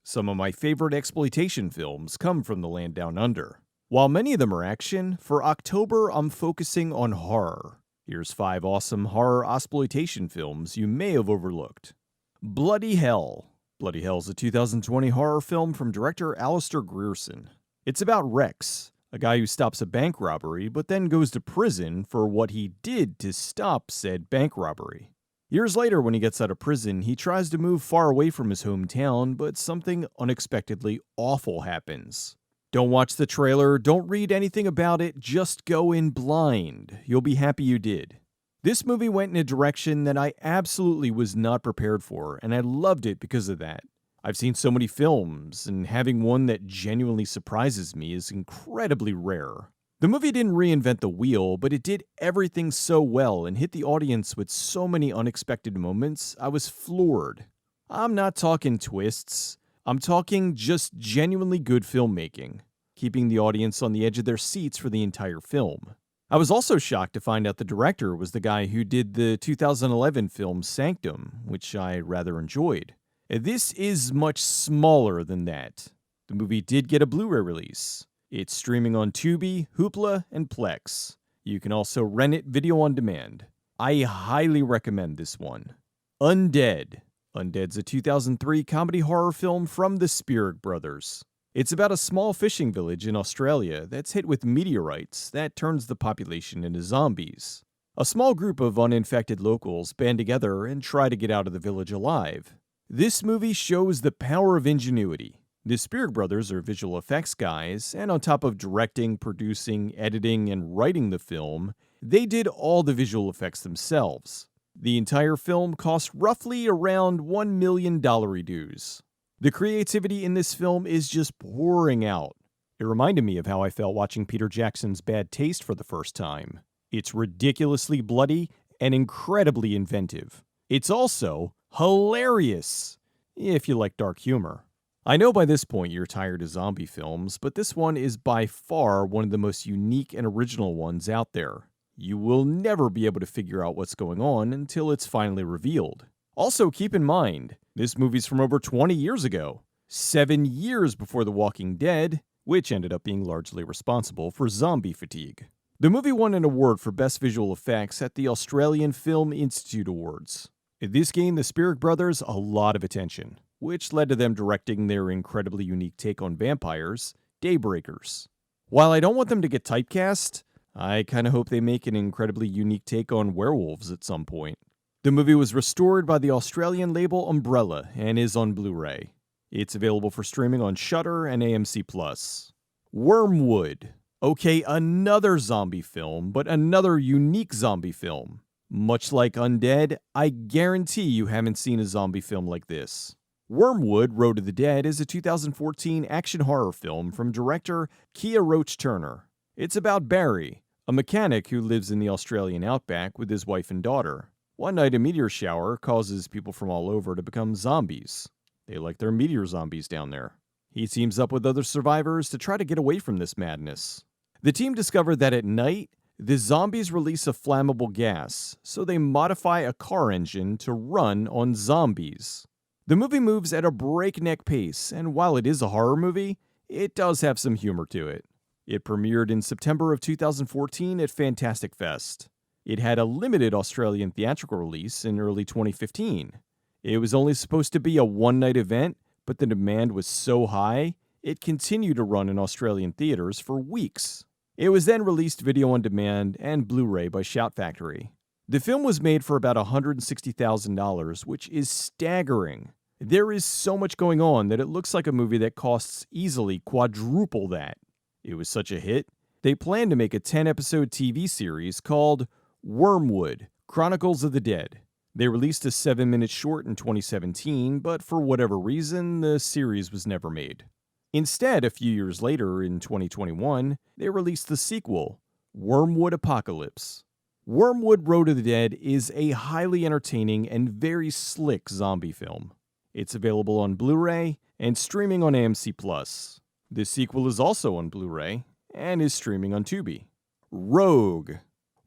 Some of my favorite exploitation films come from the land down under. While many of them are action, for October I'm focusing on horror. Here's 5 awesome horror Ozploitation films you may have overlooked. Bloody Hell. Bloody Hell is a 2020 horror film from director Alistair Grierson. It's about Rex, a guy who stops a bank robbery but then goes to prison for what he did to stop said bank robbery. Years later, when he gets out of prison, he tries to move far away from his hometown, but something unexpectedly awful happens. Don't watch the trailer, don't read anything about it, just go in blind. You'll be happy you did. This movie went in a direction that I absolutely was not prepared for, and I loved it because of that. I've seen so many films, and having one that genuinely surprises me is incredibly rare. The movie didn't reinvent the wheel, but it did everything so well and hit the audience with so many unexpected moments, I was floored. I'm not talking twists, I'm talking just genuinely good filmmaking, keeping the audience on the edge of their seats for the entire film. I was also shocked to find out the director was the guy who did the 2011 film Sanctum, which I rather enjoyed. This is much smaller than that. The movie did get a Blu-ray release. It's streaming on Tubi, Hoopla, and Plex. You can also rent it video on demand. I highly recommend this one. Undead. Undead's a 2003 comedy horror film from the Spirit Brothers. It's about a small fishing village in Australia that's hit with meteorites that turns the population into zombies. A small group of uninfected locals band together and try to get out of the village alive. This movie shows the power of ingenuity. The Spirit Brothers are visual effects guys, and on top of directing, producing, editing, and writing the film, they did all the visual effects themselves. The entire film cost roughly around $1 million dues. The creativity in this film is just pouring out. It reminded me of how I felt watching Peter Jackson's Bad Taste for the first time. It's ridiculously bloody and incredibly inventive. It's also hilarious, if you like dark humor. I know by this point you're tired of zombie films, but this one is by far one of the most unique and original ones out there. You will never be able to figure out what's going on until it's finally revealed. Also, keep in mind, this movie's from over 20 years ago, 7 years before The Walking Dead, which ended up being largely responsible for zombie fatigue. The movie won an award for Best Visual Effects at the Australian Film Institute Awards. This gained the Spirit Brothers a lot of attention, which led to them directing their incredibly unique take on vampires, Daybreakers. While I don't want them to get typecast, I kinda hope they make an incredibly unique take on werewolves at some point. The movie was restored by the Australian label Umbrella and is on Blu-ray. It's available for streaming on Shudder and AMC+. Wyrmwood. Okay, another zombie film, but another unique zombie film. Much like Undead, I guarantee you haven't seen a zombie film like this. Wyrmwood: Road to the Dead is a 2014 action horror film from director Kia Roach-Turner. It's about Barry, a mechanic who lives in the Australian outback with his wife and daughter. One night a meteor shower causes people from all over to become zombies. They like their meteor zombies down there. He teams up with other survivors to try to get away from this madness. The team discovered that at night, the zombies release a flammable gas, so they modify a car engine to run on zombies. The movie moves at a breakneck pace, and while it is a horror movie, it does have some humor to it. It premiered in September of 2014 at Fantastic Fest. It had a limited Australian theatrical release in early 2015. It was only supposed to be a one-night event, but the demand was so high, it continued to run in Australian theaters for weeks. It was then released video on demand and Blu-ray by Shout Factory. The film was made for about $160,000, which is staggering. There is so much going on that it looks like a movie that costs easily quadruple that. It was such a hit, they planned to make a 10-episode TV series called Wyrmwood: Chronicles of the Dead. They released a 7-minute short in 2017, but for whatever reason, the series was never made. Instead, a few years later, in 2021, they released the sequel, Wyrmwood Apocalypse. Wyrmwood: Road to the Dead is a highly entertaining and very slick zombie film. It's available on Blu-ray and streaming on AMC+. The sequel is also on Blu-ray and is streaming on Tubi. Rogue.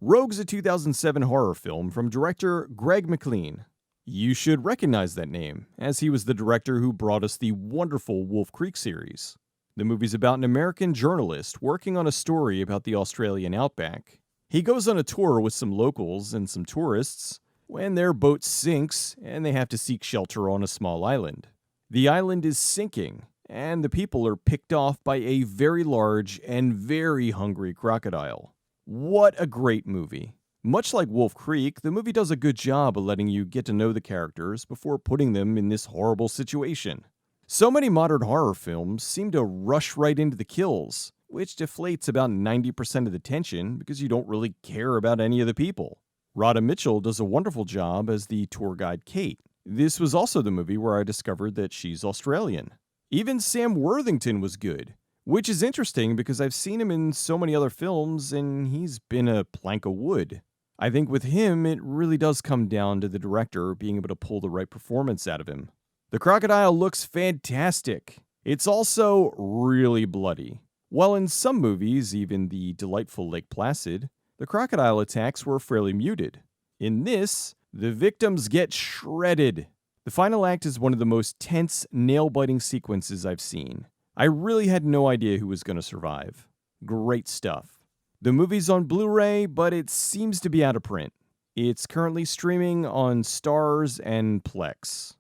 Rogue's a 2007 horror film from director Greg McLean. You should recognize that name, as he was the director who brought us the wonderful Wolf Creek series. The movie's about an American journalist working on a story about the Australian outback. He goes on a tour with some locals and some tourists when their boat sinks and they have to seek shelter on a small island. The island is sinking, and the people are picked off by a very large and very hungry crocodile. What a great movie. Much like Wolf Creek, the movie does a good job of letting you get to know the characters before putting them in this horrible situation. So many modern horror films seem to rush right into the kills, which deflates about 90% of the tension because you don't really care about any of the people. Radha Mitchell does a wonderful job as the tour guide Kate. This was also the movie where I discovered that she's Australian. Even Sam Worthington was good, which is interesting because I've seen him in so many other films and he's been a plank of wood. I think with him, it really does come down to the director being able to pull the right performance out of him. The crocodile looks fantastic. It's also really bloody. While in some movies, even the delightful Lake Placid, the crocodile attacks were fairly muted. In this, the victims get shredded. The final act is one of the most tense, nail-biting sequences I've seen. I really had no idea who was going to survive. Great stuff. The movie's on Blu-ray, but it seems to be out of print. It's currently streaming on Starz and Plex.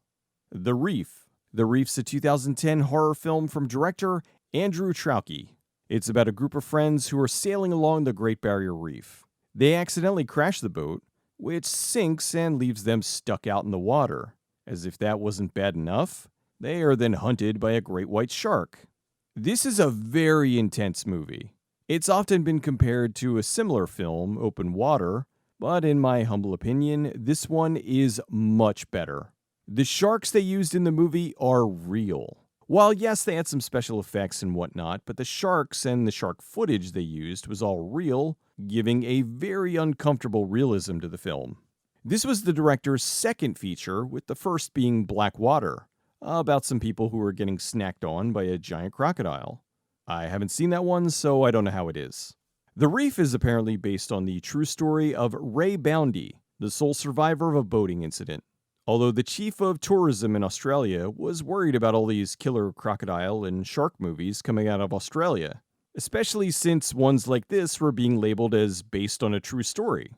The Reef. The Reef's a 2010 horror film from director Andrew Traucki. It's about a group of friends who are sailing along the Great Barrier Reef. They accidentally crash the boat, which sinks and leaves them stuck out in the water. As if that wasn't bad enough, they are then hunted by a great white shark. This is a very intense movie. It's often been compared to a similar film, Open Water, but in my humble opinion, this one is much better. The sharks they used in the movie are real. While yes, they had some special effects and whatnot, but the sharks and the shark footage they used was all real, giving a very uncomfortable realism to the film. This was the director's second feature, with the first being Black Water, about some people who were getting snacked on by a giant crocodile. I haven't seen that one, so I don't know how it is. The Reef is apparently based on the true story of Ray Boundy, the sole survivor of a boating incident. Although the chief of tourism in Australia was worried about all these killer crocodile and shark movies coming out of Australia, especially since ones like this were being labeled as based on a true story.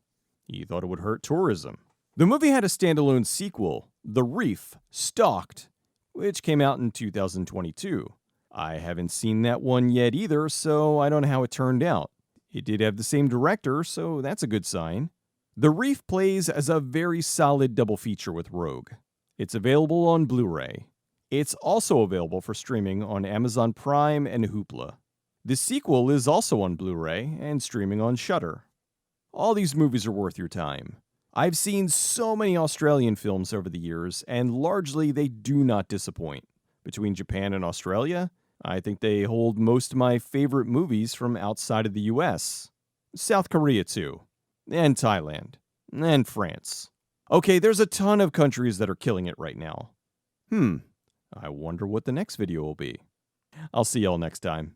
He thought it would hurt tourism. The movie had a standalone sequel, The Reef, Stalked, which came out in 2022. I haven't seen that one yet either, so I don't know how it turned out. It did have the same director, so that's a good sign. The Reef plays as a very solid double feature with Rogue. It's available on Blu-ray. It's also available for streaming on Amazon Prime and Hoopla. The sequel is also on Blu-ray and streaming on Shudder. All these movies are worth your time. I've seen so many Australian films over the years, and largely they do not disappoint. Between Japan and Australia, I think they hold most of my favorite movies from outside of the US. South Korea too, and Thailand, and France. Okay, there's a ton of countries that are killing it right now. I wonder what the next video will be. I'll see y'all next time.